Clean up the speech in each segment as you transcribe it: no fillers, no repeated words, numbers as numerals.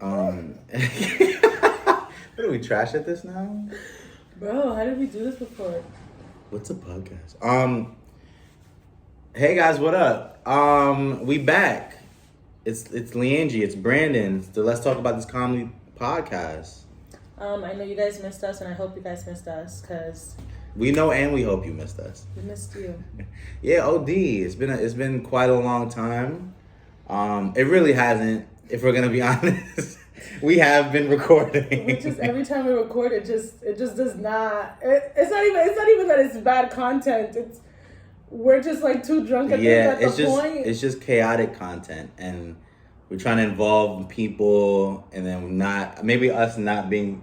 What are we trash at this now? Bro, how did we do this before? What's a podcast? Hey guys, what up? We back. It's Leangie, it's Brandon. It's the Let's Talk About This Comedy podcast. I know you guys missed us, and I hope you guys missed us, because We know and we hope you missed us. we missed you. Yeah, OD. It's been quite a long time. It really hasn't, if we're gonna be honest. We have been recording. We just, every time we record, it just does not. It's not even that it's bad content. We're just like too drunk at the point. It's just chaotic content, and we're trying to involve people, and then maybe us not being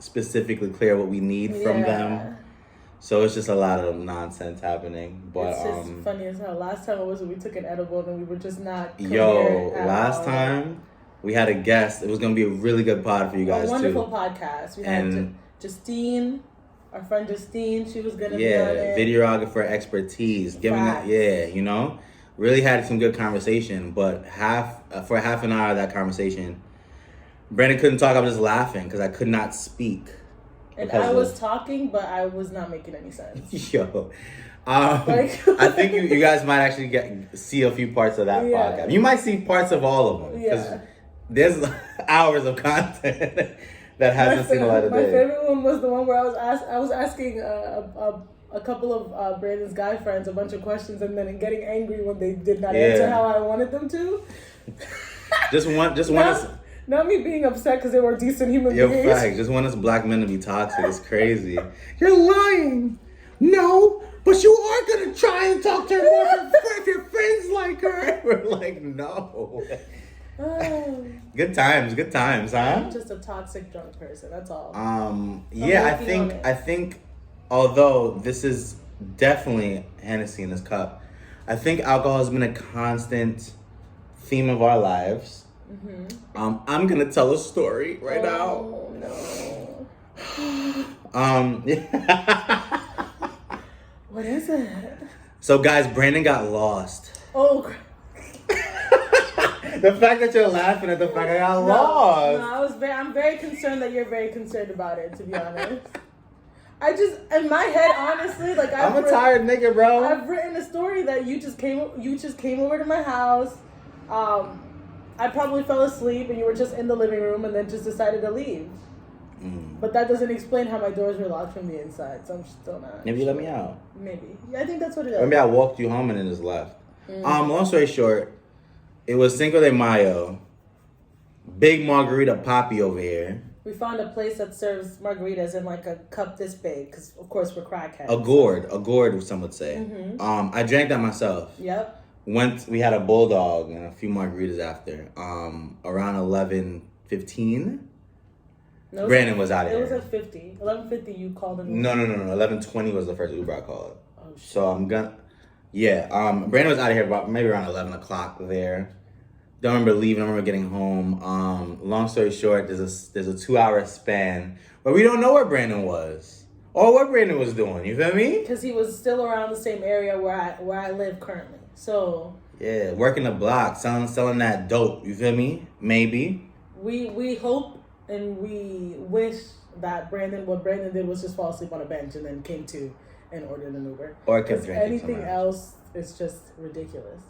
specifically clear what we need from them. So it's just a lot of nonsense happening. But it's just funny as hell. Last time we took an edible and we were just not. Last time we had a guest. It was gonna be a really good pod for you guys. A wonderful podcast. We had Justine. Our friend Justine, she was gonna be on it. Videographer expertise, really had some good conversation. But for half an hour of that conversation, Brandon couldn't talk. I was just laughing because I could not speak. And I was talking, but I was not making any sense. I think you guys might actually see a few parts of that podcast. You might see parts of all of them because there's hours of content. That hasn't seen a light of day. My favorite one was the one where I was asking a couple of Brandon's guy friends a bunch of questions and then getting angry when they did not answer how I wanted them to. Not me being upset because they were decent human beings. Fact. Just want us black men to be toxic. It's crazy. You're lying. No, but you are gonna try and talk to her if your friends like her. We're like, no. Good times, huh? I'm just a toxic drunk person, that's all. I think although this is definitely Hennessy in this cup, I think alcohol has been a constant theme of our lives. Mm-hmm. I'm gonna tell a story right now. No. What is it? So guys, Brandon got lost. Oh. The fact that you're laughing at the fact I got lost. No, I'm very concerned that you're very concerned about it, to be honest. In my head, honestly, like I'm a tired nigga, bro. I've written a story that you just came over to my house. I probably fell asleep and you were just in the living room and then just decided to leave. But that doesn't explain how my doors were locked from the inside, so I'm still not. Maybe you let me out. Maybe. Yeah, I think that's what it is. Maybe I walked you home and then just left. Long story short, it was Cinco de Mayo. Big margarita poppy over here. We found a place that serves margaritas in like a cup this big, because of course we're crackheads. A gourd, some would say. Mm-hmm. I drank that myself. Yep. We had a bulldog and a few margaritas after. Around 11:15. No, Brandon was out of here. It was at 50. 11:50 you called him. No. 11:20 was the first Uber I called. Oh shit. So Brandon was out of here about maybe around 11 o'clock there. Don't remember leaving. I remember getting home. Long story short, there's a 2-hour span where we don't know where Brandon was or what Brandon was doing. You feel me? Because he was still around the same area where I live currently. So yeah, working the block, selling that dope. You feel me? Maybe. We hope and we wish that what Brandon did was just fall asleep on a bench and then came to and ordered an Uber. Or kept drinking. Anything else is just ridiculous.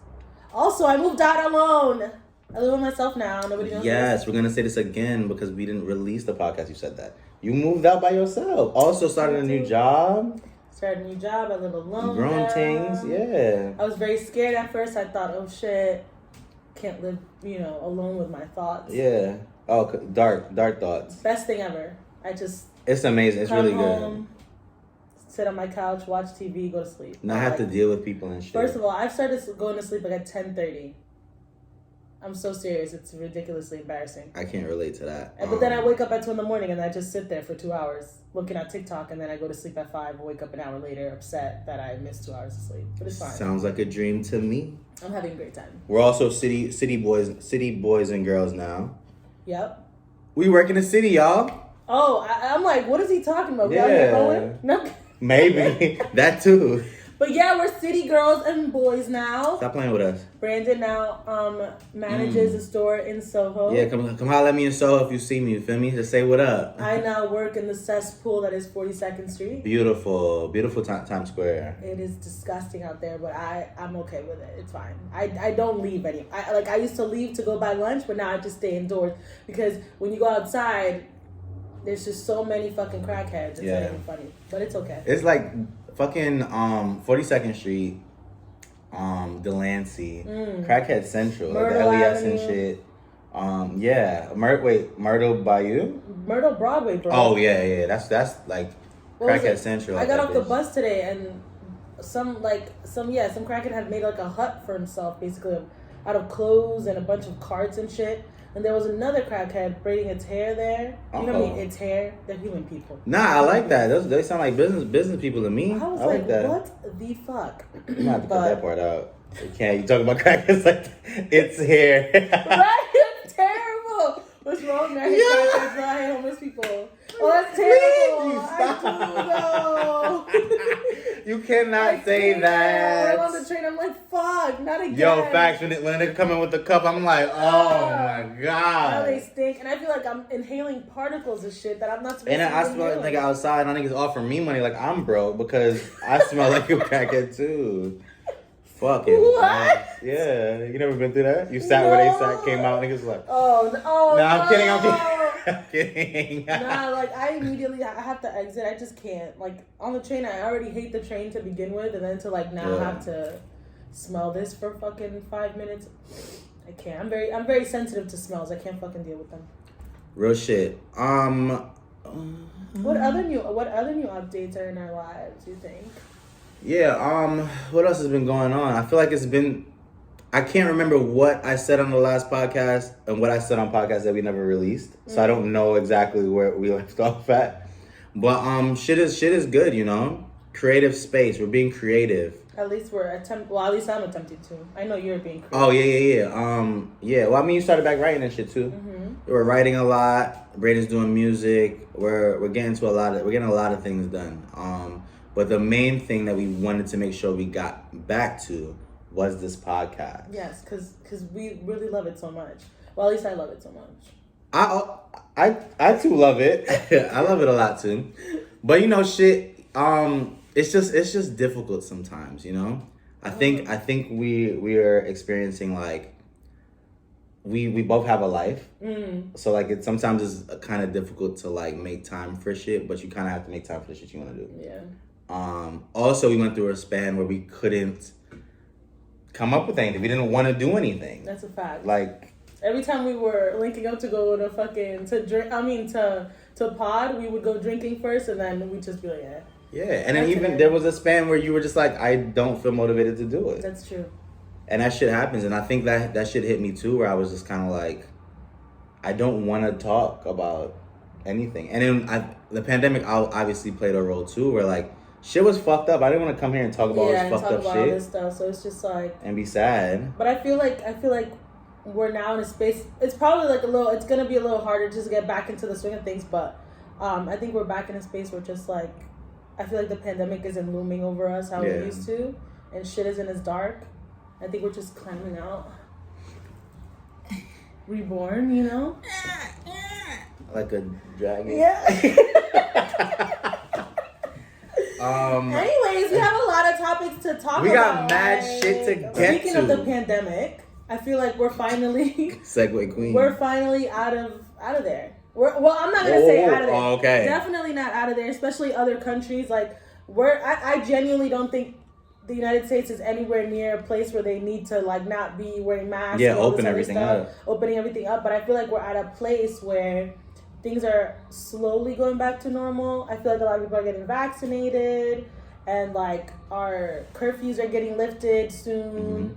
Also, I moved out alone. I live with myself now. Nobody knows. Yes, we're gonna say this again because we didn't release the podcast. You said that. You moved out by yourself. Also started a new job. I live alone. Grown things, yeah. I was very scared at first. I thought, oh shit, can't live, alone with my thoughts. Yeah. Oh, dark thoughts. Best thing ever. It's amazing. It's really good. Sit on my couch, watch TV, go to sleep. Not have to deal with people and shit. First of all, I've started going to sleep at 10:30. I'm so serious. It's ridiculously embarrassing. I can't relate to that. But then I wake up at 2 a.m. and I just sit there for 2 hours looking at TikTok, and then I go to sleep at 5 and wake up an hour later upset that I missed 2 hours of sleep. But it's fine. Sounds like a dream to me. I'm having a great time. We're also city boys and girls now. Yep. We work in the city, y'all. Oh, I'm like, what is he talking about? Yeah. No. Maybe. That too. But yeah, we're city girls and boys now. Stop playing with us. Brandon now manages a store in Soho. Yeah, come holler at me in Soho if you see me. You feel me? Just say what up. I now work in the cesspool that is 42nd Street. Beautiful Times Square. It is disgusting out there, but I'm okay with it. It's fine. I don't leave any. I used to leave to go buy lunch, but now I just stay indoors because when you go outside, there's just so many fucking crackheads. It's not even funny, but it's okay. It's like fucking 42nd Street, Delancey, Crackhead Central, Myrtle like the LES Avenue. and shit. Myrtle Bayou? Myrtle Broadway, bro. Oh yeah. That's like Crackhead Central. I like got that off the bitch. bus today and some crackhead had made like a hut for himself, basically out of clothes and a bunch of carts and shit. And there was another crackhead braiding its hair there. You know what I mean? Its hair. They're human people. Nah, I like that. They sound like business people to me. I was like that. what the fuck? You might have to cut that part out. You can't. You talk about crackheads like it's hair. Right? It's terrible. What's wrong, man? I hate crackheads, bro. I hate homeless people. Oh, that's terrible. You stop. You cannot say that. I'm on the train. I'm like, fuck, not again. Yo, facts. When they come in with the cup, I'm like, oh my Now god. they stink, and I feel like I'm inhaling particles of shit that I'm not supposed to. And I smell like nigga outside. And niggas offering me money like I'm broke because I smell like a crackhead too. Fuck it. What? Yeah, you never been through that? You sat where they sat, came out, niggas like. Oh, No, I'm kidding. I'm kidding. Nah, like I have to exit. I just can't. Like on the train, I already hate the train to begin with, and then to like now have to smell this for fucking 5 minutes. I can't. I'm very sensitive to smells. I can't fucking deal with them. Real shit. What other new updates are in our lives, you think? Yeah, what else has been going on? I feel like I can't remember what I said on the last podcast and what I said on podcasts that we never released. So I don't know exactly where we left off at. But shit is good, you know? Creative space. We're being creative. At least at least I'm attempting to. I know you're being creative. Oh yeah. Well, I mean, you started back writing and shit too. Mm-hmm. We're writing a lot. Braden's doing music. We're getting a lot of things done. But the main thing that we wanted to make sure we got back to was this podcast. Yes, because we really love it so much. Well, at least I love it so much. I too love it. I love it a lot too. But you know, shit. It's just difficult sometimes. You know. I think we are experiencing like. We both have a life, so like sometimes it's kind of difficult to like make time for shit, but you kind of have to make time for the shit you want to do. Yeah. Also, we went through a span where we couldn't come up with anything. We didn't want to do anything. That's a fact. Like every time we were linking up to go to to pod, we would go drinking first, and then we'd just be like, yeah. Yeah, and then even there was a span where you were just like, I don't feel motivated to do it. That's true. And that shit happens, and I think that shit hit me too, where I was just kind of like, I don't want to talk about anything. And then the pandemic obviously played a role too, where like shit was fucked up. I didn't want to come here and talk about all this fucked up shit. All this stuff. So it's just like and be sad. But I feel like we're now in a space. It's probably like it's gonna be a little harder just to get back into the swing of things. But I think we're back in a space where just like I feel like the pandemic isn't looming over us how it used to, and shit isn't as dark. I think we're just climbing out, reborn. You know, like a dragon. Yeah. Anyways, we have a lot of topics to talk about. We got mad shit to get to. Speaking of the pandemic, I feel like we're finally Segue queen. We're finally out of there. I'm not gonna say out of there. Oh, okay. Definitely not out of there, especially other countries. Like I genuinely don't think the United States is anywhere near a place where they need to like not be wearing masks. Yeah, opening everything up. But I feel like we're at a place where things are slowly going back to normal. I feel like a lot of people are getting vaccinated, and like our curfews are getting lifted soon.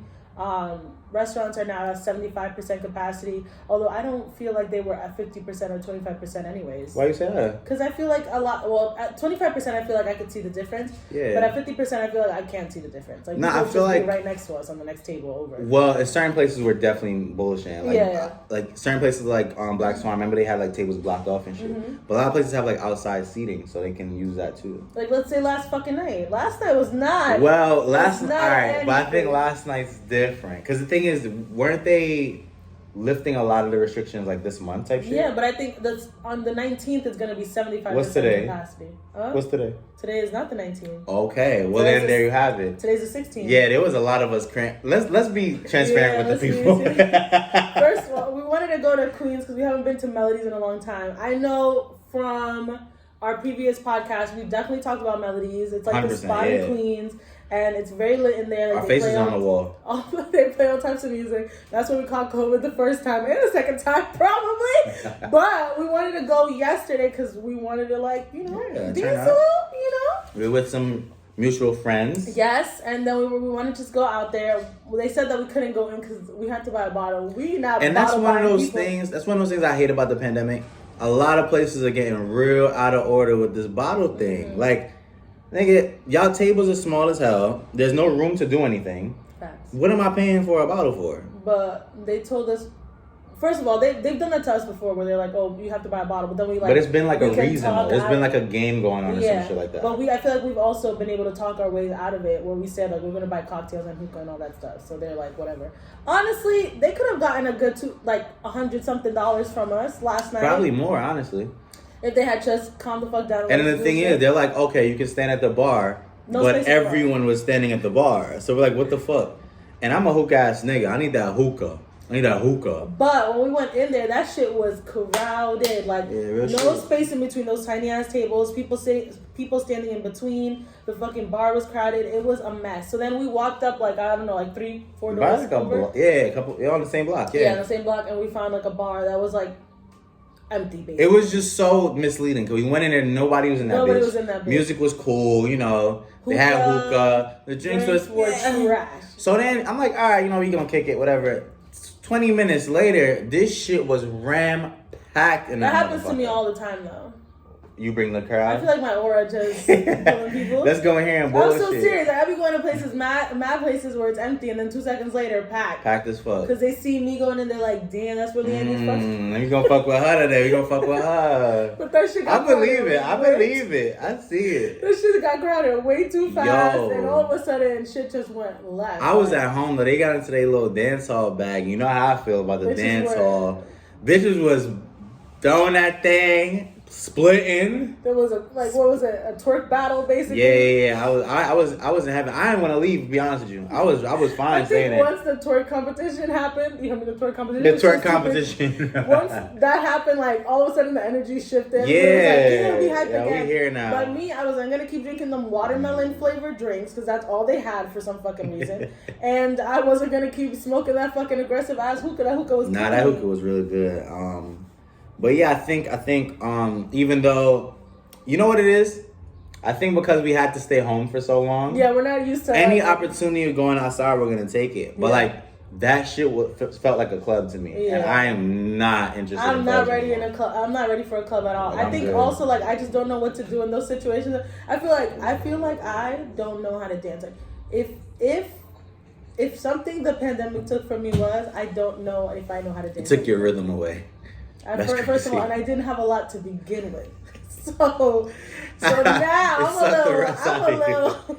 restaurants are now at 75% capacity. Although I don't feel like they were at 50% or 25% anyways. Why you say that? Because I feel like a lot. Well, at 25%, I feel like I could see the difference. Yeah. But at 50%, I feel like I can't see the difference. Like, Nah, people I feel just be like right next to us on the next table over. Well, in certain places were definitely bullshit. Like, Yeah. like certain places like Black Swan. Remember they had like tables blocked off and shit. Mm-hmm. But a lot of places have like outside seating, so they can use that too. Like, let's say last fucking night. Last night was not. Well, It's all not right, but I think anything. last night's different because the thing is, weren't they lifting a lot of the restrictions like this month type shit? Yeah, but I think that's on the 19th. It's gonna be 75% What's today? capacity. Huh? What's today? Today is not the 19th. Okay, well Today's then there you have it. Today's the 16th. Yeah, there was a lot of us. Let's be transparent with the people. First of all, we wanted to go to Queens because we haven't been to Melodies in a long time. I know from our previous podcast, we definitely talked about Melodies. It's like the 100%, spot yeah. in Queens, and it's very lit in there. Like, Our they faces play on the wall. They play all types of music. That's what we caught COVID the first time and the second time, probably. But we wanted to go yesterday because we wanted to, like, Yeah, dance turn a up. little, We're with some mutual friends. Yes, and then we wanted to just go out there. Well, they said that we couldn't go in because we had to buy a bottle. We not And that's bottle one of buying those people. things. That's one of those things I hate about the pandemic. A lot of places are getting real out of order with this bottle thing. Mm-hmm. Like, nigga, y'all tables are small as hell. There's no room to do anything. Facts. What am I paying for a bottle for? But they told us, first of all, they've done that to us before where they're like, oh, you have to buy a bottle. But then we like. But it's been like we a can reason. talk Though. It's out- been like a game going on or Yeah, some shit like that. but I feel like we've also been able to talk our ways out of it where we said, like, we're going to buy cocktails and hookah and all that stuff. So they're like, whatever. Honestly, they could have gotten a good $100-something from us last night. Probably more, honestly. If they had just calmed the fuck down. And then the thing is, they're like, okay, you can stand at the bar, No but space at the bar. everyone was standing at the bar. So we're like, what the fuck? And I'm a hookah ass nigga. I need that hookah. But when we went in there, that shit was crowded. Like, Yeah, real no shit. space in between those tiny ass tables. People standing in between. The fucking bar was crowded. It was a mess. So then we walked up, like, I don't know, like 3-4 doors Like a over. block. Yeah, a couple. They're on the same block. Yeah, Yeah. in the same block, and we found like a bar that was like empty, basically. It was just so misleading because we went in there, nobody was in that Nobody bitch. was in that bitch. Music was cool, you know. They had hookah. The drinks was were trash. So then I'm like, all right, you know, we gonna kick it, whatever. 20 minutes later, this shit was ram packed in That happens to me all the time, though. You bring the crowd. I feel like my aura just killing people. Let's go in here and I'm bullshit. so serious. Like, I be going to places, mad places where it's empty, and then 2 seconds later, packed. Packed as fuck. Because they see me going in, they're like, damn, that's really Andy's fucking. We gonna fuck with her today. We gonna fuck with her. But that shit got I believe crowded it. I way- believe it. I see it. That shit got crowded way too fast, Yo. and all of a sudden, shit just went left. I was Like, at home though. They got into their little dance hall bag. You know how I feel about the Bitches dance were- hall. Bitches was throwing that thing, splitting. There was what was it? A twerk battle, basically. Yeah. I was in heaven. I didn't want to leave. To be honest with you, I was fine I saying think it. once the twerk competition happened, you know, the twerk competition. The was so twerk stupid. competition. Once that happened, like all of a sudden the energy shifted. Yeah. It was like, you're gonna be hyped Yeah, we again. here now. But me, I was gonna keep drinking them watermelon flavored drinks because that's all they had for some fucking reason. And I wasn't gonna keep smoking that fucking aggressive ass hookah. That hookah was Nah, killing that me. hookah was really good. But yeah, I think even though, you know what it is, I think because we had to stay home for so long. Yeah, we're not used to Any opportunity of going outside, we're gonna take it. But Yeah. like that shit felt like a club to me, and Yeah. I am not interested. I'm in not clubs ready anymore. in a club. I'm not ready for a club at all. Like, I I'm think good. also like I just don't know what to do in those situations. I feel like I don't know how to dance. Like if something the pandemic took from me was I don't know if I know how to It dance. took your rhythm away. First of crazy. all, and I didn't have a lot to begin with. So now It sucked the rest out of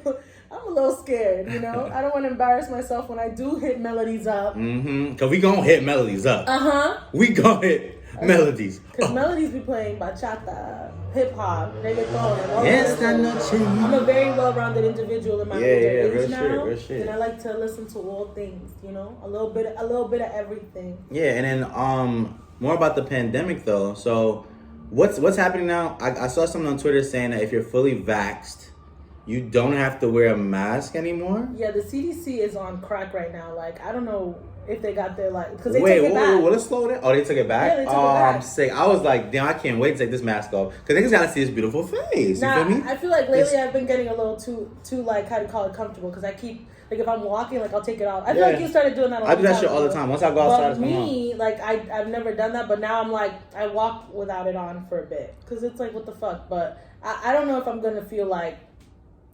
you. I'm a little scared, you know? I don't want to embarrass myself when I do hit melodies up. Cause we gonna hit melodies up. Uh-huh. We gonna hit melodies. Because melodies be playing bachata, hip-hop, reggaeton, and all Yes, that. I know. I'm a very well-rounded individual in my Yeah, older yeah, age real now, shit, real shit. and I like to listen to all things, you know? A little bit of everything. Yeah, and then more about the pandemic though. So what's happening now? I saw something on Twitter saying that if you're fully vaxxed, you don't have to wear a mask anymore. Yeah, the CDC is on crack right now. Like, I don't know if they got their, like, because they Wait, took it back. let's slow down. Oh, they took it back? Yeah, they took it Oh, back. I'm sick. I was like, damn, I can't wait to take this mask off. Because niggas gotta see this beautiful face. Nah, You feel me? I feel like lately It's- I've been getting a little too like, how do you call it, comfortable. Because I keep Like if I'm walking, like I'll take it off. I feel like you started doing that. I do that shit all the time. Once I go outside, but me, like I've never done that, but now I'm like I walk without it on for a bit because it's like what the fuck. But I don't know if I'm gonna feel like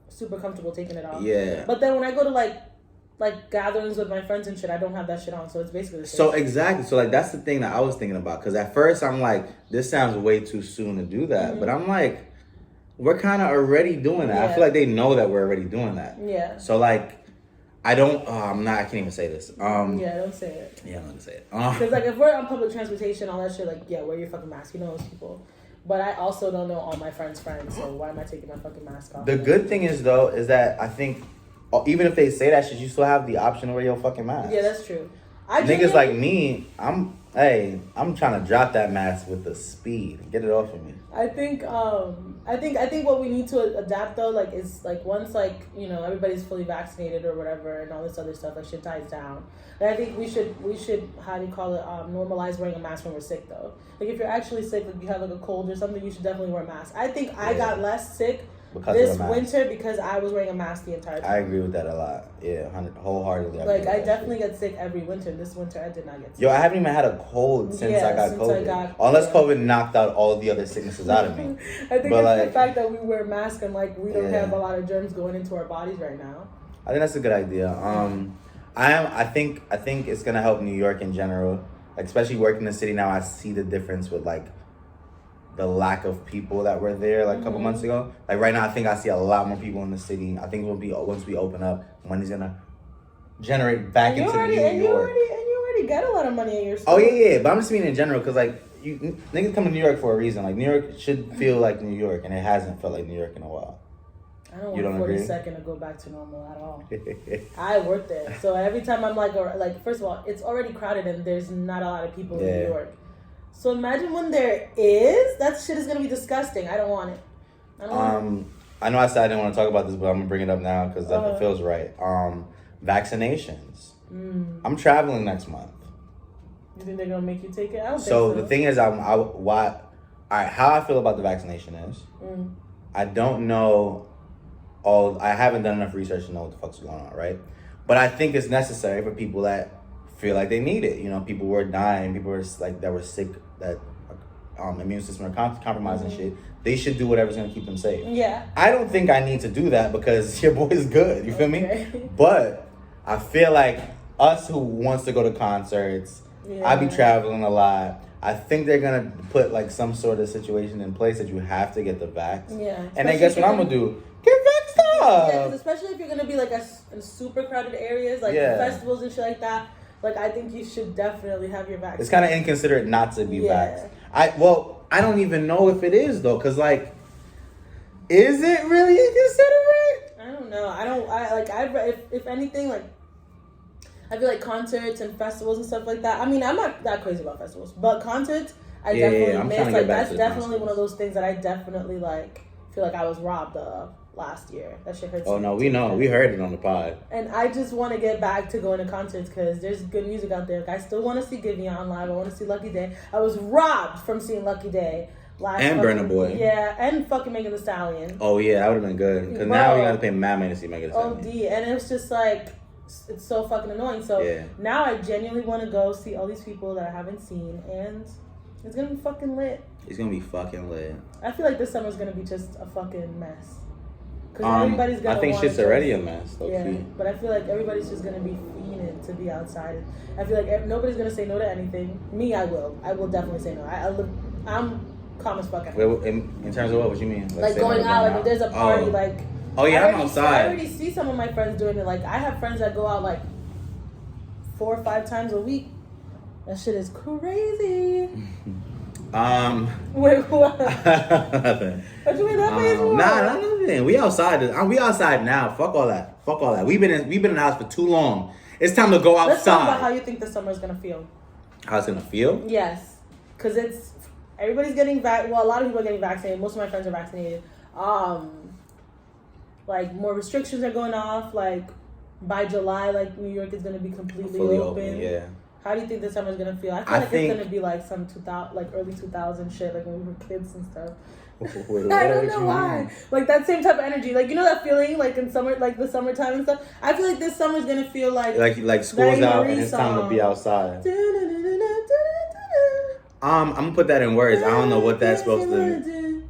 super comfortable taking it off. Yeah. But then when I go to like gatherings with my friends and shit, I don't have that shit on, so it's basically the same. So exactly. So like that's the thing that I was thinking about, because at first I'm like, this sounds way too soon to do that, but I'm like, we're kind of already doing that. I feel like they know that we're already doing that. Yeah. So like, I can't even say this. Yeah, don't say it. Yeah, I'm not gonna say it. Because like if we're on public transportation, all that shit, like yeah, wear your fucking mask. You know those people. But I also don't know all my friends' friends, so why am I taking my fucking mask off? The good thing is though, is that I think even if they say that shit, you still have the option to wear your fucking mask. Yeah, that's true. Niggas like me, I'm trying to drop that mask with the speed. Get it off of me. I think what we need to adapt though, like, is like once like you know everybody's fully vaccinated or whatever and all this other stuff, like shit dies down. And I think we should how do you call it, normalize wearing a mask when we're sick though. Like if you're actually sick, like you have like a cold or something, you should definitely wear a mask. I think I got less sick this winter because I was wearing a mask the entire time. I agree with that a lot. Yeah, wholeheartedly. Like I definitely get sick every winter. This winter I did not get sick. Yo, I haven't even had a cold since I got COVID. Unless COVID knocked out all the other sicknesses out of me. I think it's the fact that we wear masks and like we don't have a lot of germs going into our bodies right now. I think that's a good idea. I think it's gonna help New York in general, like, especially working in the city now. I see the difference with like the lack of people that were there like a couple months ago. Like right now, I think I see a lot more people in the city. I think once we open up, money's gonna generate back into New York. And you already got a lot of money in your store. Oh yeah, but I'm just meaning in general because like niggas come to New York for a reason. Like New York should feel like New York, and it hasn't felt like New York in a while. I don't want 40 seconds to go back to normal at all. I work there, so every time I'm like first of all, it's already crowded and there's not a lot of people in New York. So imagine when there is, that shit is gonna be disgusting. I don't want it. I know I said I didn't want to talk about this, but I'm gonna bring it up now because it feels right. Vaccinations. I'm traveling next month. You think they're gonna make you take it? I don't think so. The thing is, how I feel about the vaccination is, I don't know. I haven't done enough research to know what the fuck's going on, right? But I think it's necessary for people that feel like they need it. You know, people were dying, people were like that were sick, that immune system are compromised and shit. They should do whatever's gonna keep them safe. Yeah. I don't think I need to do that because your boy's good. You feel me? But I feel like us who wants to go to concerts, I be traveling a lot. I think they're gonna put like some sort of situation in place that you have to get the vax. Yeah. And then guess what I'm gonna do? Get vaxxed up. Yeah, because especially if you're gonna be like in super crowded areas, like festivals and shit like that. Like I think you should definitely have your vaccine. It's kind of inconsiderate not to be vaxxed. I don't even know if it is though, cause like, is it really inconsiderate? I don't know. If anything, like I feel like concerts and festivals and stuff like that. I mean, I'm not that crazy about festivals, but concerts, I definitely miss. Like that's definitely one of those things that I definitely like feel like I was robbed of last year. That shit hurts. Oh no, we know. We heard it on the pod. And I just want to get back to going to concerts because there's good music out there. Like, I still want to see Giveon live. I want to see Lucky Day. I was robbed from seeing Lucky Day last. And Burna Boy. Yeah, and fucking Megan Thee Stallion. Oh yeah, that would have been good. Because now we got to pay mad money to see Megan Thee Stallion. OD, and it was just like, it's so fucking annoying. So now I genuinely want to go see all these people that I haven't seen, and it's gonna be fucking lit. It's gonna be fucking lit. I feel like this summer's gonna be just a fucking mess. Everybody's gonna I think shit's already a mess. But I feel like everybody's just gonna be fiending to be outside. I feel like nobody's gonna say no to anything. Me, I will. I will definitely say no. I'm calm as fuck. In terms of what you mean? Like going out. Like if there's a party, like. Oh yeah, I'm outside. I already see some of my friends doing it. Like I have friends that go out like 4 or 5 times a week. That shit is crazy. Wait, what? What you mean that means what? Nah, nothing. We outside. We outside now. Fuck all that. We've been in the house for too long. It's time to go outside. Let's talk about how you think the summer is gonna feel. How it's gonna feel? Yes, because everybody's getting a lot of people are getting vaccinated. Most of my friends are vaccinated. Like more restrictions are going off. Like by July, like New York is gonna be completely open. Yeah. How do you think this summer's gonna feel? I think it's gonna be like some 2000, like early 2000 shit, like when we were kids and stuff. Wait, I don't know why. Like that same type of energy. Like, you know that feeling like in summer, like the summertime and stuff? I feel like this summer's gonna feel like school's out and it's time to be outside. I'm gonna put that in words. I don't know what that's supposed to do.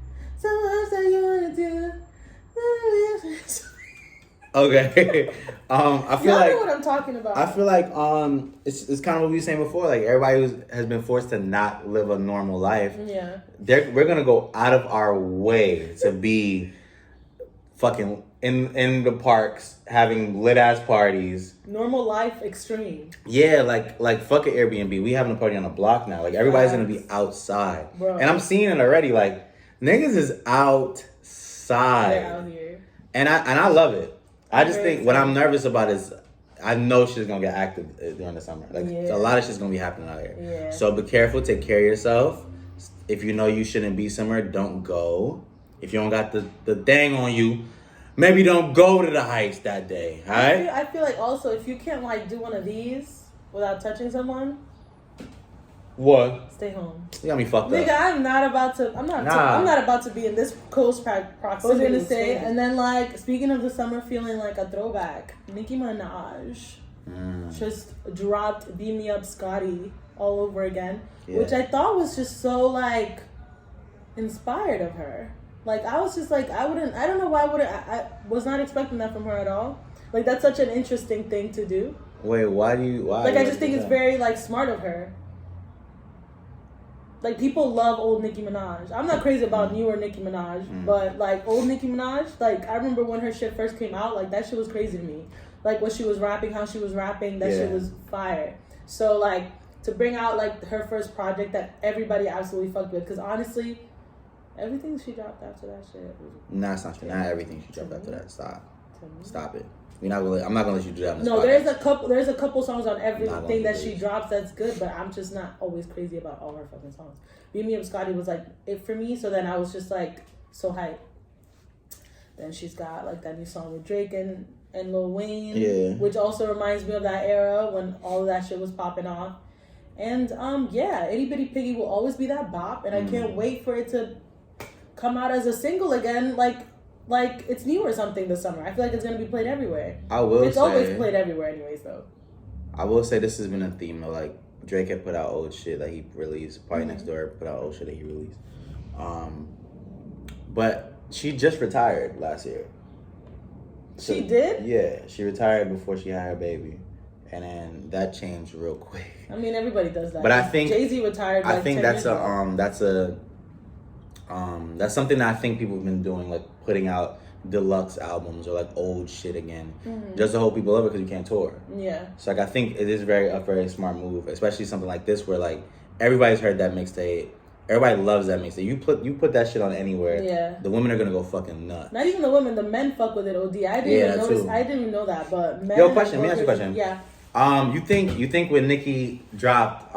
Okay. I feel like know what I'm talking about. I feel like it's kind of what we were saying before. Like everybody has been forced to not live a normal life. Yeah. We're gonna go out of our way to be fucking in the parks having lit ass parties. Normal life extreme. Yeah, like fuck an Airbnb. We having a party on the block now. Like everybody's gonna be outside. Bro. And I'm seeing it already. Like niggas is outside. They're out here. And I love it. I just think what I'm nervous about is I know shit's gonna get active during the summer. Like a lot of shit's gonna be happening out here. Yeah. So be careful, take care of yourself. If you know you shouldn't be somewhere, don't go. If you don't got the thing on you, maybe don't go to the heights that day. All right? I feel like also if you can't like do one of these without touching someone, what? stay home. You got me fucked Nigga, up. I'm not about to. I'm not about to be in this close proximity. I was gonna say, and then like speaking of the summer feeling like a throwback, Nicki Minaj just dropped "Beam Me Up, Scotty" all over again, which I thought was just so like inspired of her. Like I was just like I don't know why I was not expecting that from her at all. Like that's such an interesting thing to do. Wait, why? Like I just think it's very like smart of her. Like, people love old Nicki Minaj. I'm not crazy about newer Nicki Minaj, but, like, old Nicki Minaj, like, I remember when her shit first came out, like, that shit was crazy to me. Like, when she was rapping, how she was rapping, that shit was fire. So, like, to bring out, like, her first project that everybody absolutely fucked with, because, honestly, everything she dropped after that shit was... Nah, it's not true. Not everything she dropped after that. Stop it. I'm not gonna let you do that. No, there's a couple songs on everything that she drops that's good, but I'm just not always crazy about all her fucking songs. Beam Me Up, Scotty was like it for me, so then I was just like so hyped. Then she's got like that new song with Drake and Lil Wayne, which also reminds me of that era when all of that shit was popping off. And Itty Bitty Piggy will always be that bop, and I can't wait for it to come out as a single again, like it's new or something this summer. I feel like it's gonna be played everywhere. It's always played everywhere, anyways. Though. I will say this has been a theme of like Drake had put out old shit that he released. Party Next Door put out old shit that he released. But she just retired last year. So, she did? Yeah, she retired before she had her baby, and then that changed real quick. I mean, everybody does that. But I think Jay-Z retired. I think that's that's something that I think people have been doing, like putting out deluxe albums or like old shit again, just to hold people over because you can't tour. Yeah. So like I think it is a very smart move, especially something like this where like everybody's heard that mixtape, everybody loves that mixtape. You put that shit on anywhere. Yeah. The women are gonna go fucking nuts. Not even the women, the men fuck with it. OD. I didn't even know that, but men. Yo, question. Let me ask you a question. Yeah. You think when Nicki dropped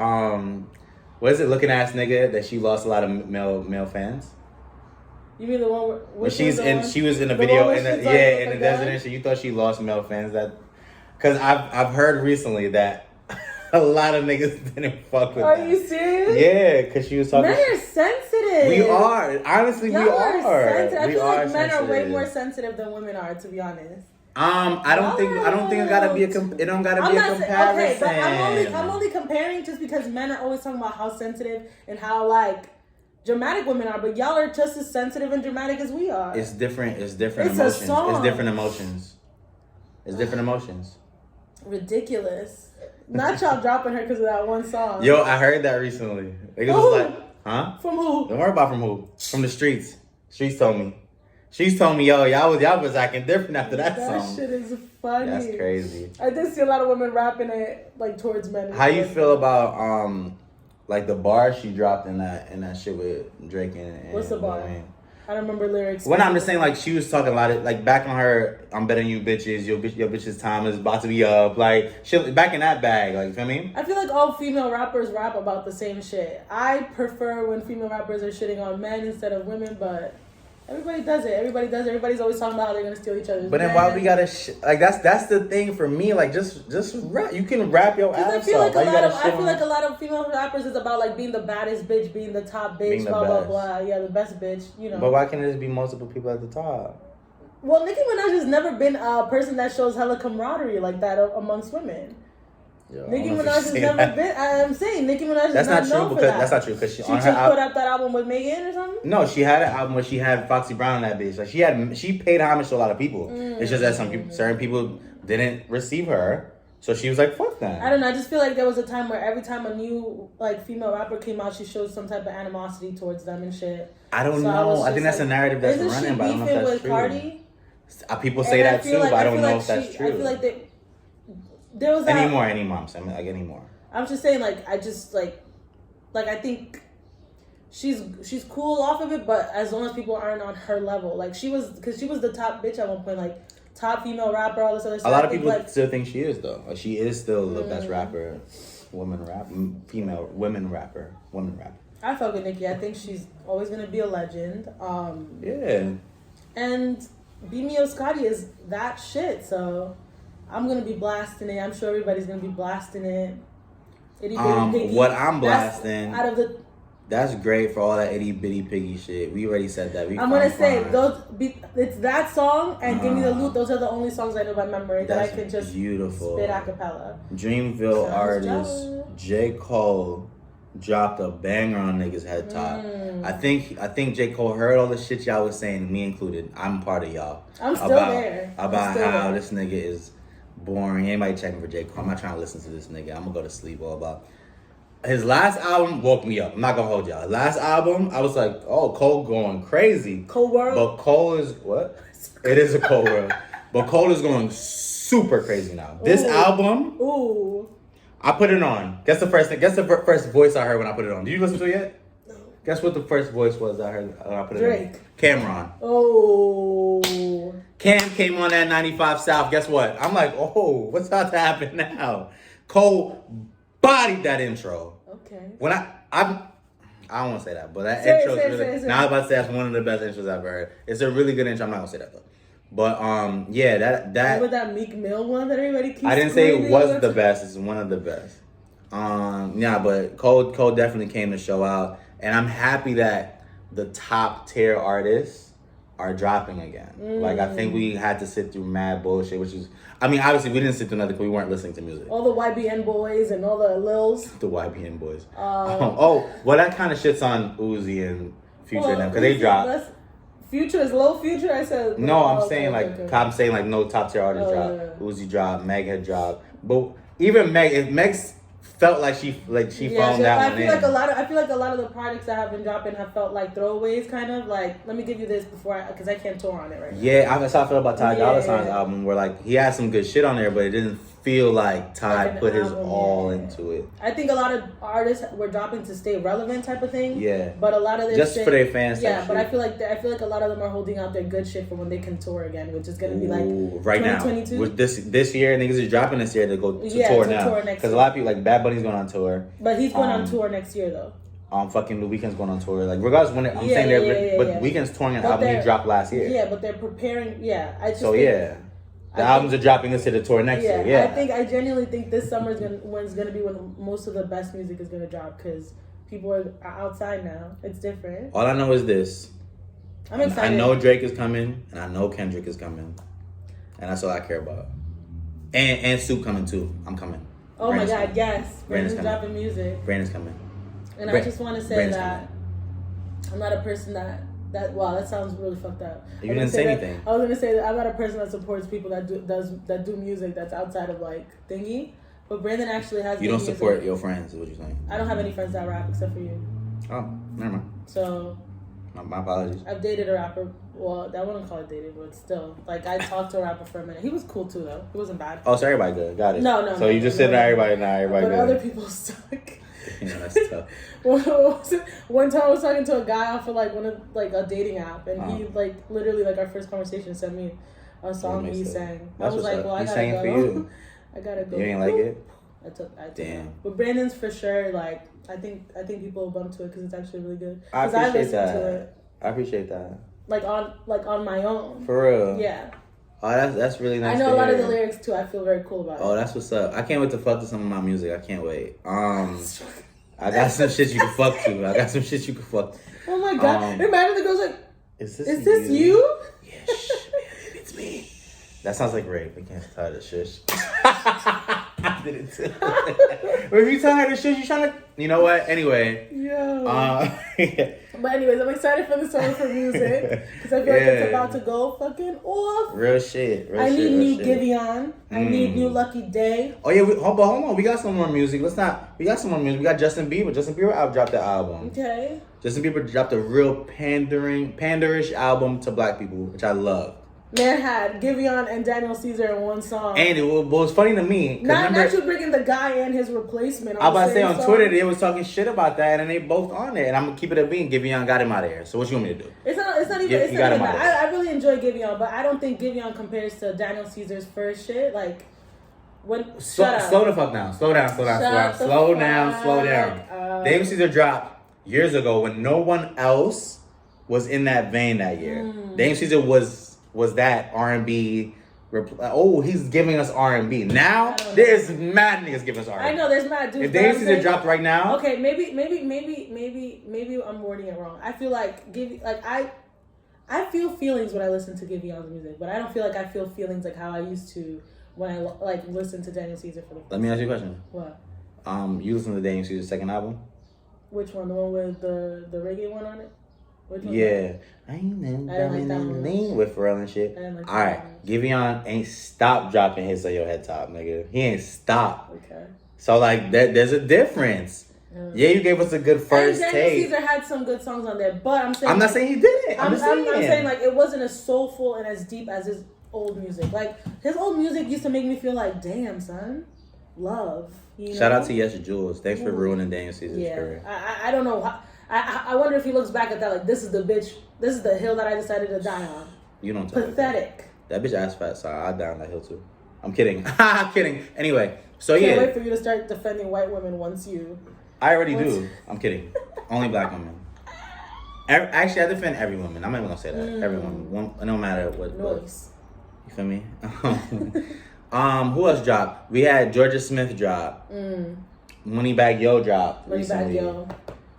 what is it, Looking Ass Nigga, that she lost a lot of male fans? You mean the one where she was in a video in the desert and shit. You thought she lost male fans? That because I've heard recently that a lot of niggas didn't fuck with Are that. you serious? Yeah, because she was talking. Men are sensitive. We are. Honestly, we are. I feel like men are way more sensitive than women are, to be honest. I don't think it gotta be a comparison. Okay, but I'm only comparing just because men are always talking about how sensitive and how like dramatic women are, but y'all are just as sensitive and dramatic as we are. It's different emotions. A song. It's different emotions. Ridiculous. Not y'all dropping her because of that one song. Yo, I heard that recently. It was like, huh? From who? Don't worry about from who. From the streets. Streets told me. She's told me, yo, y'all was acting different after that song. That shit is funny. That's crazy. I did see a lot of women rapping it like towards men. How you feel about like the bar she dropped in that shit with Drake and what's the bar? Wayne? I don't remember lyrics. When I'm just saying, like she was talking a lot of like back on her, I'm betting you bitches, your bitches' time is about to be up. Like shit, back in that bag. Like you feel me? I feel like all female rappers rap about the same shit. I prefer when female rappers are shitting on men instead of women, but Everybody does it. Everybody does it. Everybody's always talking about how they're gonna steal each other's. But then why we gotta like that's the thing for me. Like just rap. You can rap your ass I feel off. like I feel like a lot of female rappers is about like being the baddest bitch, being the top bitch, blah blah blah. Yeah, the best bitch. You know. But why can't there just be multiple people at the top? Well, Nicki Minaj has never been a person that shows hella camaraderie like that amongst women. Yo, Nicki Minaj has never been. I'm saying Nicki Minaj is not known for that. That's not true because she just put out that album with Megan or something. No, she had an album where she had Foxy Brown on that bitch. Like she paid homage to a lot of people. It's just that certain people didn't receive her, so she was like, "Fuck that." I don't know. I just feel like there was a time where every time a new like female rapper came out, she showed some type of animosity towards them and shit. I don't know. I think that's a narrative that's running, but I don't know if that's true. Cardi? People say that too, but I don't know if that's true. I feel like there was that anymore. I'm saying like anymore. I'm just saying like I just like I think she's cool off of it, but as long as people aren't on her level, like she was the top bitch at one point, like top female rapper, all this other stuff. A lot of people still think she is though. Like she is still the best rapper, women rapper. I fuck with Nicki. I think she's always gonna be a legend. Yeah. And B.M.O. Scotty is that shit, so I'm gonna be blasting it. I'm sure everybody's gonna be blasting it. Itty bitty piggy. What I'm blasting out of the. That's great for all that itty bitty piggy shit. We already said that. I'm gonna say it's that song and Give Me the Loot. Those are the only songs I know by memory that I can just spit a cappella. Dreamville artist J. Cole dropped a banger on niggas' head top. I think J. Cole heard all the shit y'all was saying, me included. I'm part of y'all. I'm still there. About how this nigga is boring. Anybody checking for J. Cole? I'm not trying to listen to this nigga. I'm gonna go to sleep all about. His last album woke me up. I'm not gonna hold y'all. Last album, I was like, oh, Cole going crazy. Cold World? But Cole is what? It is a cold world. But Cole is going super crazy now. This album, I put it on. Guess the first voice I heard when I put it on. Did you listen to it yet? No. Guess what the first voice was I heard when I put it on? Drake. Cameron. Oh. Cam came on that 95 South. Guess what? I'm like, oh, what's about to happen now? Cole bodied that intro. Okay. When I don't want to say that, but that intro is really. Now I'm about to say that's one of the best intros I've ever heard. It's a really good intro. I'm not gonna say that though. But yeah, that. Remember that Meek Mill one that everybody keeps. I didn't say it was the best. It's one of the best. Yeah, but Cole definitely came to show out, and I'm happy that the top tier artists are dropping again. Like I think we had to sit through mad bullshit, which is. I mean, obviously we didn't sit through nothing because we weren't listening to music. All the YBN boys and all the Lils. The YBN boys. Well, that kind of shits on Uzi and Future now because they dropped. Future is low Future. I said. No, I'm saying I'm saying like no top tier artist dropped. Yeah. Uzi dropped. Meg had dropped. But even Meg felt like she phoned that one in. I feel like a lot of the projects that have been dropping have felt like throwaways, kind of like. Let me give you this because I can't tour on it right now. Yeah, that's how I feel about Ty Dolla $ign's album, where like he had some good shit on there, but it didn't feel like Ty put his all into it. I think a lot of artists were dropping to stay relevant, type of thing. Yeah, but a lot of their just shit, for their fans. Yeah, but I feel like a lot of them are holding out their good shit for when they can tour again, which is gonna be like right now. With this year, niggas is dropping this year to go to tour now because a lot of people like Bad Bunny's going on tour. But he's going on tour next year though. Fucking The Weeknd's going on tour. Like regardless when I'm saying they're Weeknd's touring an album he dropped last year. Yeah, but they're preparing. Yeah, the albums are dropping into the tour next year. Yeah, I genuinely think this summer is gonna be when most of the best music is gonna drop because people are outside now. It's different. All I know is this. I'm excited. I know Drake is coming, and I know Kendrick is coming, and that's all I care about. And Soup coming too. I'm coming. Oh my God, yes. Brandon's dropping music. Brandon's coming. And I just want to say that I'm not a person that wow, that sounds really fucked up. You didn't say anything. I was gonna say that I'm not a person that supports people that do music that's outside of like thingy. But Brandon actually has. You don't support your friends, is what you're saying. I don't have any friends that rap except for you. Oh, never mind. So. My apologies. I've dated a rapper. Well, I wouldn't call it dated, but still, like I talked to a rapper for a minute. He was cool too, though. He wasn't bad. Oh, so everybody good. Got it. No. So you just said everybody but good. Other people suck. Yeah, that's tough. One time I was talking to a guy off of like one of like a dating app, and he like literally like our first conversation sent me a song he sang. I was like, well, I gotta go. For you. I gotta go. You ain't like it? I took Damn. But Brandon's for sure. Like I think people will bump to it because it's actually really good. I appreciate that. I appreciate that. like on my own. For real. Yeah. Oh, that's really nice. I know to a lot hear. of the lyrics too. I feel very cool about it. Oh, that's what's up. I can't wait to fuck to some of my music. I can't wait. I got some shit you can fuck to. I got some shit you can fuck to. Oh my god! Imagine the girl's like, Is this you? Yeah, shh, man, it's me. That sounds like rape. We can't tell her to shush. I did it too. But if you tell her to shush, you trying to. You know what? Anyway. Yeah. Yeah. But anyways, I'm excited for the song for music because I feel like it's about to go fucking off. Real shit. I need new Giveon. I need new Lucky Day. Oh yeah, hold on. We got some more music. We got some more music. We got Justin Bieber. Justin Bieber dropped the album. Okay. Justin Bieber dropped a real panderish album to black people, which I love. Man had Giveon and Daniel Caesar in one song. And it was funny to me. Not you bringing the guy and his replacement. I was about to say on Twitter they was talking shit about that, and they both on there. And I'm gonna keep it a bean. Giveon got him out of here. So what you want me to do? It's not even that. I really enjoy Giveon, but I don't think Giveon compares to Daniel Caesar's first shit. Like when Slow the fuck down. Slow down. Slow down. Daniel Caesar dropped years ago when no one else was in that vein that year. Daniel Caesar was that R&B. He's giving us R&B. Now, there's mad niggas giving us R&B. I know, there's mad dudes. If Daniel Caesar dropped right now... Okay, maybe I'm wording it wrong. I feel like, I feel feelings when I listen to Giveon's music, but I don't feel like I feel feelings like how I used to when I listen to Daniel Caesar for the first time. Let me ask you a question. What? You listen to Daniel Caesar's second album? Which one? The one with the reggae one on it? Yeah. I ain't like that one. with Pharrell and shit. Like Alright. Giveon ain't stopped dropping hits on your head top, nigga. He ain't stopped. Okay. So there's a difference. Yeah, you gave us a good first take. Daniel Caesar had some good songs on there, but I'm saying I'm not saying he didn't. I'm saying like it wasn't as soulful and as deep as his old music. Like his old music used to make me feel like, damn son, love. Shout out to Yes Jules. Thanks for ruining Daniel Caesar's career. I don't know how. I wonder if he looks back at that like, this is the hill that I decided to die on. You don't tell me. Pathetic. That bitch ass fat, so I'd die on that hill too. I'm kidding. I'm kidding. Anyway, so Can't wait for you to start defending white women once you... I already do. I'm kidding. Only black women. Actually, I defend every woman. I'm not even gonna say that. Every woman. No matter what. Noise. You feel me? Who else dropped? We had Georgia Smith drop. Moneybagg Yo drop.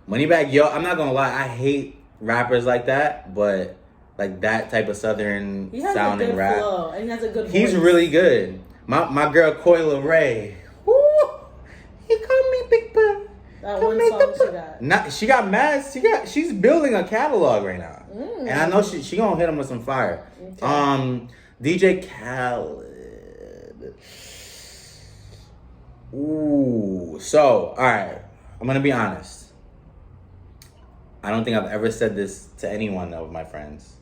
Moneybagg Yo, I'm not gonna lie, I hate rappers like that, but like that type of southern sounding rap. Flow, and he has a good voice. He's really good. My girl Coyle Ray. Woo! He called me Big Butt. That one song she got. She's building a catalog right now, and I know she gonna hit him with some fire. Okay. DJ Khaled. Ooh. So, all right. I'm gonna be honest. I don't think I've ever said this to anyone of my friends.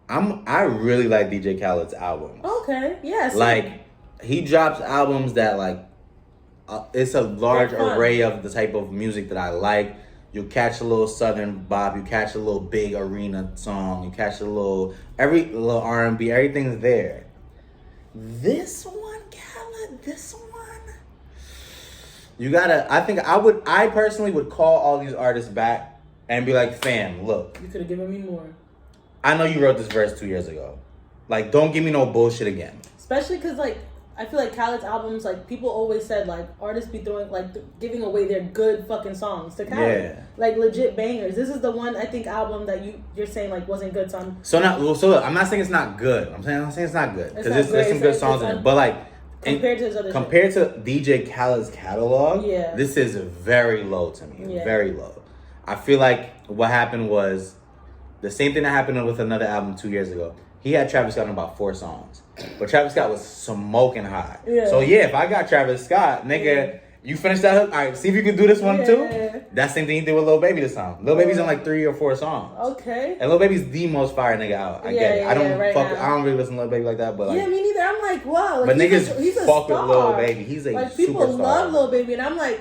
I really like DJ Khaled's albums. Okay. Yes. Like he drops albums that like it's a large array of the type of music that I like. You catch a little southern bop, you catch a little big arena song, you catch a little R&B, everything's there. This one, Khaled, you gotta. I personally would call all these artists back and be like, fam, look. You could have given me more. I know you wrote this verse 2 years ago. Like, don't give me no bullshit again. Especially because like I feel like Khaled's albums, like, people always said, like, artists be throwing, like, giving away their good fucking songs to Khaled. Yeah. Like, legit bangers. This is the one, I think, album that you're saying, like, wasn't good song. So look, I'm not saying it's not good. I'm saying it's not good. Because there's some good songs in it. But, like, compared to his other compared to DJ Khaled's catalog, yeah, this is very low to me. Yeah. Very low. I feel like what happened was the same thing that happened with another album 2 years ago. He had Travis Scott on about 4 songs. But Travis Scott was smoking hot. Yeah. So, yeah, if I got Travis Scott, nigga, you finish that hook? All right, see if you can do this one, too. That same thing he did with Lil Baby this time. Lil Baby's on, like, 3 or 4 songs. Okay. And Lil Baby's the most fire nigga out. I get it. I don't really listen to Lil Baby like that, but, like... Yeah, me neither. I'm like, wow. Like, but niggas he's a fuck star. With Lil Baby. He's a like, people superstar. love Lil Baby, and I'm like,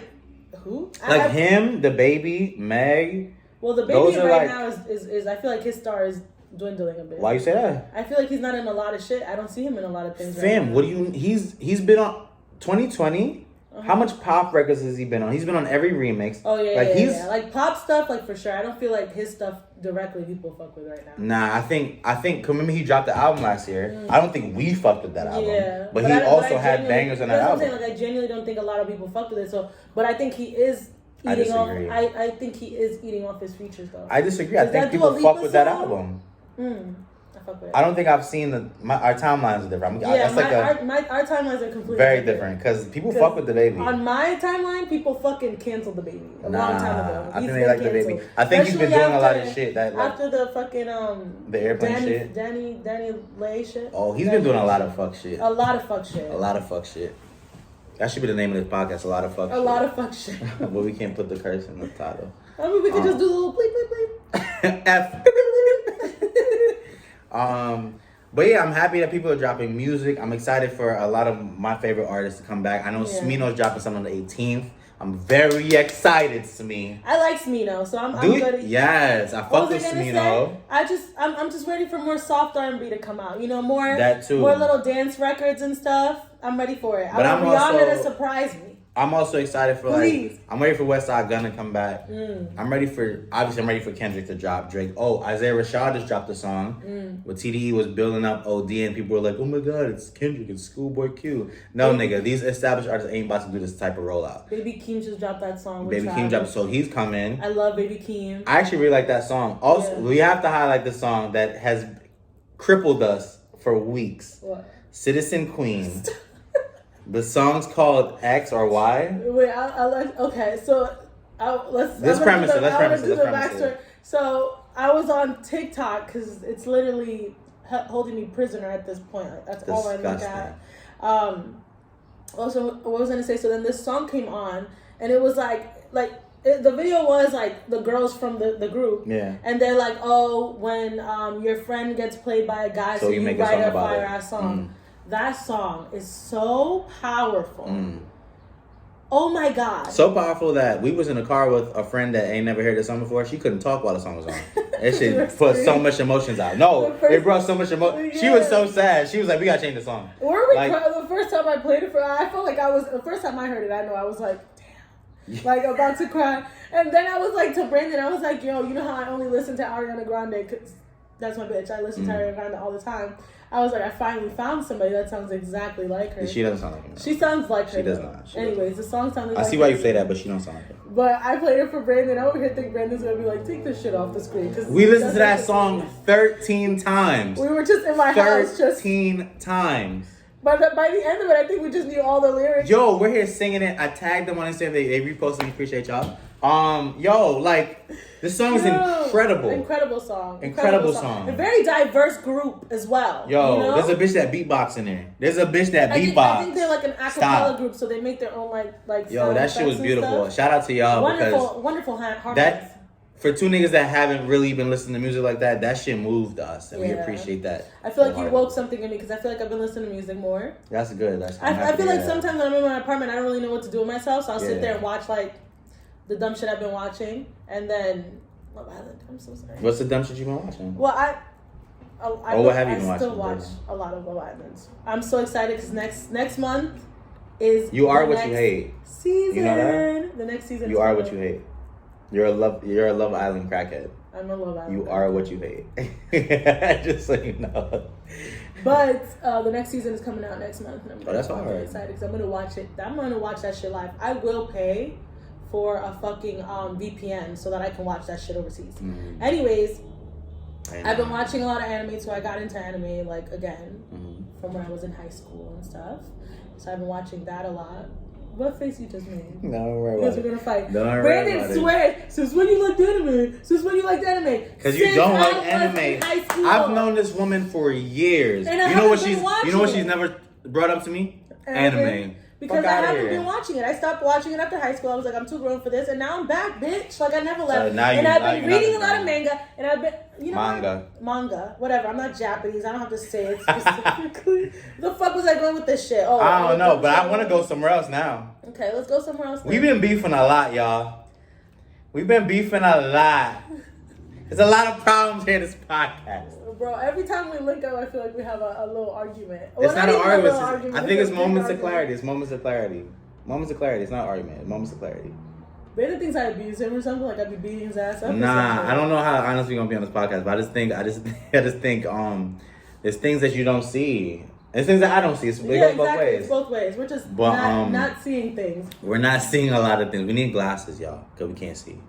who? Like, him, The Baby, Meg... Well, The Baby right now is I feel like his star is dwindling a bit. Why you say that? I feel like he's not in a lot of shit. I don't see him in a lot of things. Fam, what do you... He's been on 2020. How much pop records has he been on? He's been on every remix. Oh yeah, like yeah. Like pop stuff, like for sure. I don't feel like his stuff directly people fuck with right now. Nah, I think. Remember he dropped the album last year. I don't think we fucked with that album. Yeah, but he also had bangers on that album. That's what I'm saying. Like I genuinely don't think a lot of people fucked with it. So, but I think he is eating off. I think he is eating off his features though. I disagree. I think people fuck with that album. I don't think I've seen our timelines are different. Our timelines are completely very different because people fuck with the baby. On my timeline, people fucking canceled the baby a long time ago. I think they like the baby. I think he's been doing a lot of shit that after the fucking the airplane shit. Danny Lay shit. Oh, he's been doing a lot of fuck shit. A lot of fuck shit. A lot of fuck shit. That should be the name of this podcast. A lot of fuck shit. A lot of fuck shit. But we can't put the curse in the title. I mean, we could just do a little bleep bleep bleep. F. But yeah, I'm happy that people are dropping music. I'm excited for a lot of my favorite artists to come back. I know Smino's dropping something on the 18th. I'm very excited, Smee. I like Smino, so I'm good. Yes, I fuck with Smino. I'm just ready for more soft R&B to come out. You know, more that too. More little dance records and stuff. I'm ready for it. I want Rihanna to surprise me. I'm also excited for I'm ready for Westside Gunn to come back. I'm ready for Kendrick to drop Drake. Oh, Isaiah Rashad just dropped a song. But TDE was building up OD and people were like, oh my god, it's Kendrick, it's Schoolboy Q. No, nigga, these established artists ain't about to do this type of rollout. Baby Keem just dropped that song. Baby Keem dropped, so he's coming. I love Baby Keem. I actually really like that song. Also, we have to highlight the song that has crippled us for weeks. What? Citizen Queen. The song's called X or Y. Wait, okay, so let's. Let's premise it. So I was on TikTok because it's literally holding me prisoner at this point. That's all I look at. Also, what was I gonna say? So then this song came on, and it was the video was like the girls from the group. Yeah. And they're like, oh, when your friend gets played by a guy, so you write a fire ass song. That song is so powerful. Oh my god. So powerful that we was in a car with a friend that ain't never heard the song before. She couldn't talk while the song was on. That shit put so much emotions out. No, it brought so much emotion. Yeah. She was so sad. She was like, we gotta change the song. The first time I played it for her, I felt like the first time I heard it, I know I was like, damn. Like about to cry. And then I was like to Brandon, I was like, yo, you know how I only listen to Ariana Grande because that's my bitch. I listen to Ariana Grande all the time. I was like, I finally found somebody that sounds exactly like her. She doesn't sound like her. She sounds like her. She does not. Anyways, the song sounded like I see why you say that, but she don't sound like her. But I played it for Brandon. I over here think Brandon's going to be like, take this shit off the screen. We listened to that song 13 times. We were just in my house. 13 times. By the end of it, I think we just knew all the lyrics. Yo, we're here singing it. I tagged them on Instagram. They reposted me. Appreciate y'all. This song is incredible. Incredible song. A very diverse group as well. Yo, you know? There's a bitch that beatbox in there. I think they're like an acapella group, so they make their own like. Yo, that shit was beautiful. Shout out to y'all. Wonderful harmonies. For two niggas that haven't really been listening to music like that shit moved us, and we appreciate that. I feel like you woke something in me because I feel like I've been listening to music more. That's good. I feel like sometimes when I'm in my apartment, I don't really know what to do with myself, so I'll sit there and watch like the dumb shit I've been watching, and then Love Island. I'm so sorry. What's the dumb shit you've been watching? Well, what have you been watching? I still watch a lot of Love Island. I'm so excited because next month is You Are What You Hate season. You know that? The next season. You Are What You Hate. You're a Love Island crackhead. I'm a Love Island. You are what you hate. Just so you know. But the next season is coming out next month, and I'm really excited because I'm gonna watch it. I'm gonna watch that shit live. I will pay for a fucking VPN so that I can watch that shit overseas. Anyways, I've been watching a lot of anime, so I got into anime like again from when I was in high school and stuff. So I've been watching that a lot. What face you just made? No, don't worry because we're gonna fight. Brandon swears. Since when you liked anime? Because you don't like anime. I've known this woman for years. And you know what she's never brought up to me? Anime. Because I haven't been watching it. I stopped watching it after high school. I was like, I'm too grown for this, and now I'm back, bitch. Like I never left. So and I've been reading a lot of manga, and I've been manga. Whatever. I'm not Japanese. I don't have to say it specifically. The fuck was I going with this shit? I don't know, but I want to go somewhere else now. Okay, let's go somewhere else. We've been beefing a lot, y'all. We've been beefing a lot. There's a lot of problems here in this podcast. Bro, every time we link up, I feel like we have a little argument. It's not an argument. I think it's moments of clarity. Moments of clarity. It's not argument. Moments of clarity. Brandon thinks I abuse him or something. Like I'd be beating his ass up. Nah, I don't know how honestly gonna be on this podcast, but I just think there's things that you don't see. There's things that I don't see. It goes both ways. It's both ways. We're just not seeing things. We're not seeing a lot of things. We need glasses, y'all, because we can't see.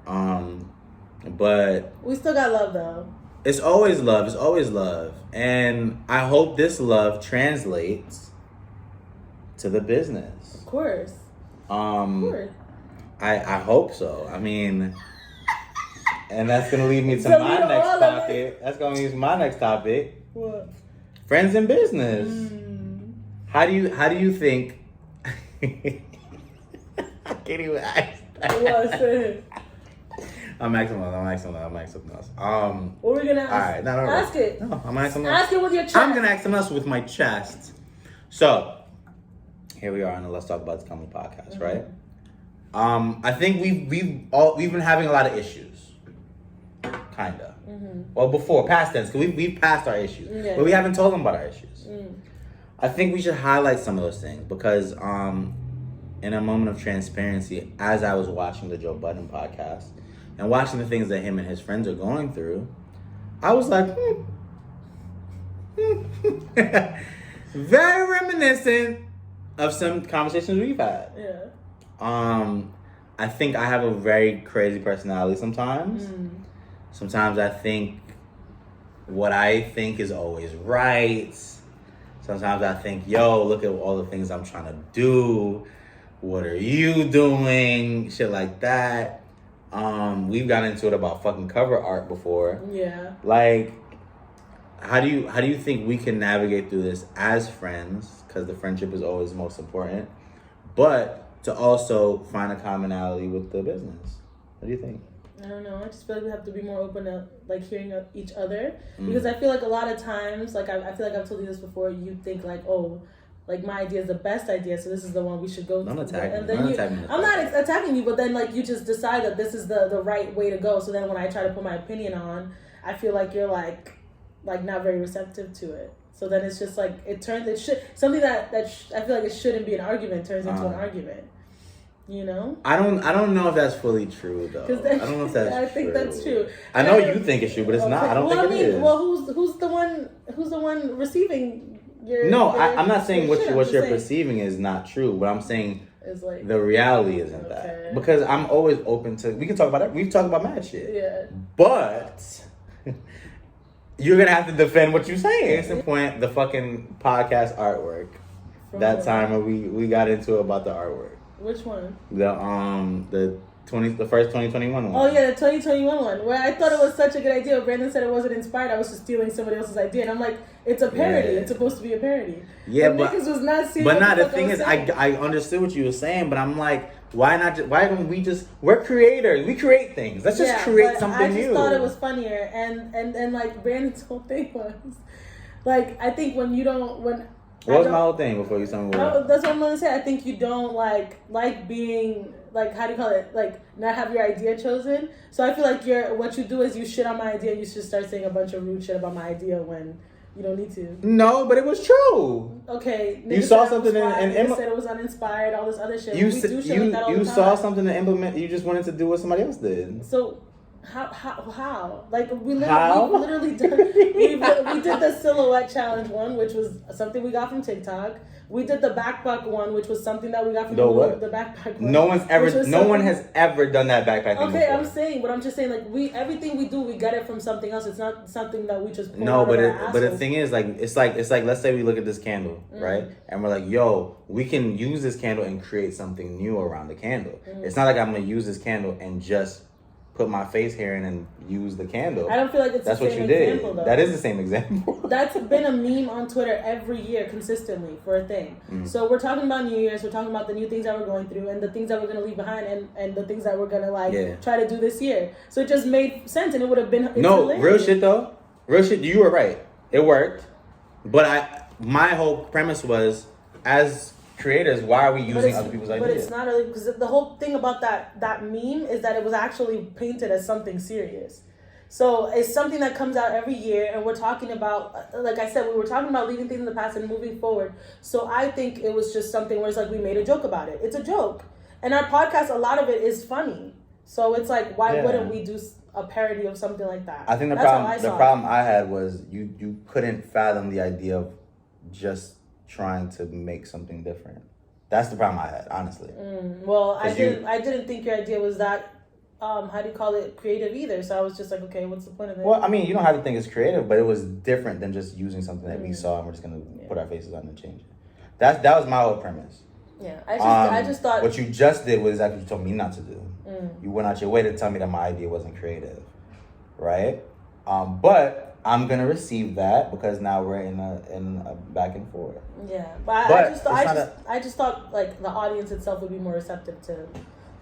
But we still got love though. It's always love. It's always love. And I hope this love translates to the business. Of course. Of course. I hope so. I mean, and that's gonna lead me to my next topic. That's gonna lead me to my next topic. What? Friends in business. How do you think? I can't even ask that. What? Say it. I'm asking something else. What are we gonna ask? All right, no. Ask it. No, I'm asking something else. Ask it with your chest. I'm gonna ask something else with my chest. So, here we are on the Let's Talk About This Comedy podcast, right? I think we've been having a lot of issues, kinda. Well, past tense, because we've passed our issues, but we haven't told them about our issues. I think we should highlight some of those things because, in a moment of transparency, as I was watching the Joe Budden podcast and watching the things that him and his friends are going through, I was like, very reminiscent of some conversations we've had. Yeah. I think I have a very crazy personality sometimes. Sometimes I think what I think is always right. Sometimes I think, yo, look at all the things I'm trying to do. What are you doing? Shit like that. We've gotten into it about fucking cover art before. Yeah. Like, how do you think we can navigate through this as friends? Because the friendship is always most important. But to also find a commonality with the business. What do you think? I don't know. I just feel like we have to be more open to like hearing each other because I feel like a lot of times, like I feel like I've told you this before. You think like, oh, like my idea is the best idea, so this is the one we should go. I'm not attacking. I'm not attacking you, but then like you just decide that this is the right way to go. So then when I try to put my opinion on, I feel like you're like not very receptive to it. So then it's just like something that I feel like it shouldn't be an argument turns into an argument. You know? I don't know if that's fully true though. I don't know if that's true. I think that's true. I know you think it's true, but it's not. I don't think it is. Well, who's the one receiving your? No, I'm not saying what you're perceiving is not true. What I'm saying is like the reality isn't that. Because I'm always open to. We can talk about it. We've talked about mad shit. Yeah. But you're gonna have to defend what you're saying. Case in point, the fucking podcast artwork. That time when we got into it about the artwork. Which one? The first 2021 one. Oh yeah, the 2021 one. Where I thought it was such a good idea. Brandon said it wasn't inspired. I was just stealing somebody else's idea, and I'm like, it's a parody. Yeah. It's supposed to be a parody. Yeah, but niggas was not seeing. But the thing is, I understood what you were saying, but I'm like, why don't we just? We're creators. We create things. Let's just create something new. I just thought it was funnier, and like Brandon's whole thing was, like I think when you don't What was my whole thing before you tell me what? That's what I'm gonna say. I think you don't like being like, how do you call it? Like not have your idea chosen. So I feel like what you do is you shit on my idea and you should start saying a bunch of rude shit about my idea when you don't need to. No, but it was true. Okay. You saw something and said it was uninspired, all this other shit. You saw something to implement, you just wanted to do what somebody else did. So how? Like we literally did we did the silhouette challenge one, which was something we got from TikTok. We did the backpack one, which was something that we got from the backpack one. No one has ever done that backpack thing Okay, before. I'm just saying, like everything we do, we get it from something else. It's not something that we just pull No, out but of our but the thing is, like it's like let's say we look at this candle, right? And we're like, yo, we can use this candle and create something new around the candle. It's not like I'm gonna use this candle and just put my face here in and use the candle. I don't feel like it's that's the what same you did. Example, though. That is the same example. That's been a meme on Twitter every year consistently for a thing. So we're talking about New Year's, we're talking about the new things that we're going through and the things that we're gonna leave behind and the things that we're gonna try to do this year. So it just made sense and it would have been hilarious. Real shit though. Real shit, you were right. It worked. But my whole premise was, as creators, why are we using other people's ideas? But it's not really, because the whole thing about that meme is that it was actually painted as something serious. So it's something that comes out every year, and we're talking about, like I said, we were talking about leaving things in the past and moving forward. So I think it was just something where it's like we made a joke about it. It's a joke. And our podcast, a lot of it is funny. So it's like, why wouldn't we do a parody of something like that? I think the problem I had was you couldn't fathom the idea of just trying to make something different. That's the problem I had, honestly. Well, I didn't think your idea was that, how do you call it, creative either. So I was just like, okay, what's the point of it? Well, I mean, you don't have to think it's creative, but it was different than just using something that we saw and we're just gonna put our faces on and change it. That was my whole premise. Yeah, I just thought what you just did was exactly what you told me not to do. You went out your way to tell me that my idea wasn't creative, right? But I'm gonna receive that because now we're in a back and forth. Yeah, but I just thought like the audience itself would be more receptive to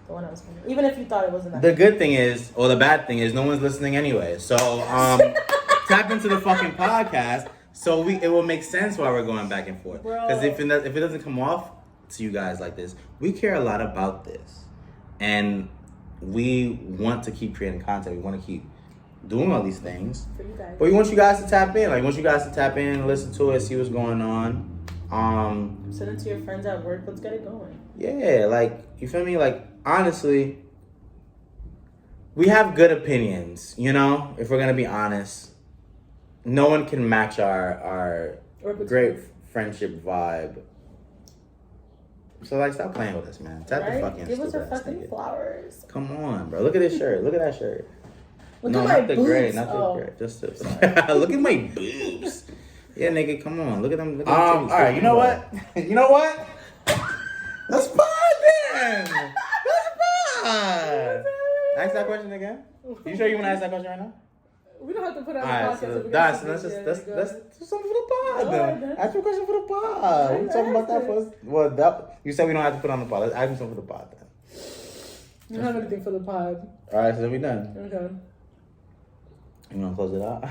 the one I was making, even if you thought it wasn't that. The good thing is, or the bad thing is, no one's listening anyway. So tap into the fucking podcast, so it will make sense why we're going back and forth. Because if it doesn't come off to you guys like this, we care a lot about this, and we want to keep creating content. We want to keep doing all these things. For you guys. But we want you guys to tap in. Like, we want you guys to tap in, listen to it, see what's going on. Send it to your friends at work. Let's get it going. Yeah, like, you feel me? Like, honestly, we have good opinions, you know? If we're gonna be honest. No one can match our great friendship vibe. So, like, stop playing with us, man. Tap the fucking Give us our stupid fucking flowers. Come on, bro. Look at this shirt. Look at that shirt. Look No, at my not the boobs. gray, not the gray. Just look at my boobs. Yeah, nigga, come on. Look at them. Look at them titties. All right, you know what? You know what? Let's pod then. Let's pod. Ask that question again. You sure you want to ask that question right now? We don't have to put it on All the podcast. right, so let's do something for the pod then. Ask me a question for the pod. We're talking about that first. Well, you said we don't have to put it on the pod. Let's ask me something for the pod then. You don't have anything for the pod. All right, so then we done. Okay. You want to close it out?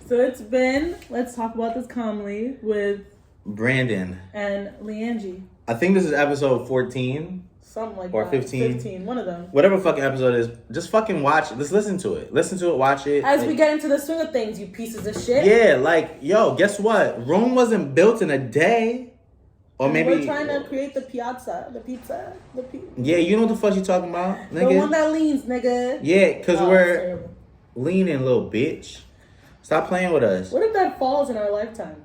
So it's been Let's Talk About This Calmly with Brandon and Leangie. I think this is episode 14. Something like or that. 15. 15, one of them. Whatever fucking episode it is, just fucking watch it. Just listen to it. Listen to it, watch it. As we get into the swing of things, you pieces of shit. Yeah, like, yo, guess what? Rome wasn't built in a day. Or maybe we're trying to create the pizza. Yeah, you know what the fuck you talking about, nigga? The one that leans, nigga. Yeah, because we're leaning, little bitch. Stop playing with us. What if that falls in our lifetime?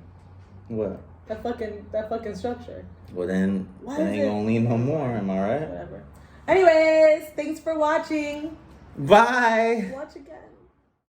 What? That fucking structure. Well, then it ain't gonna lean no more, am I right? Whatever. Anyways, thanks for watching. Bye. Watch again.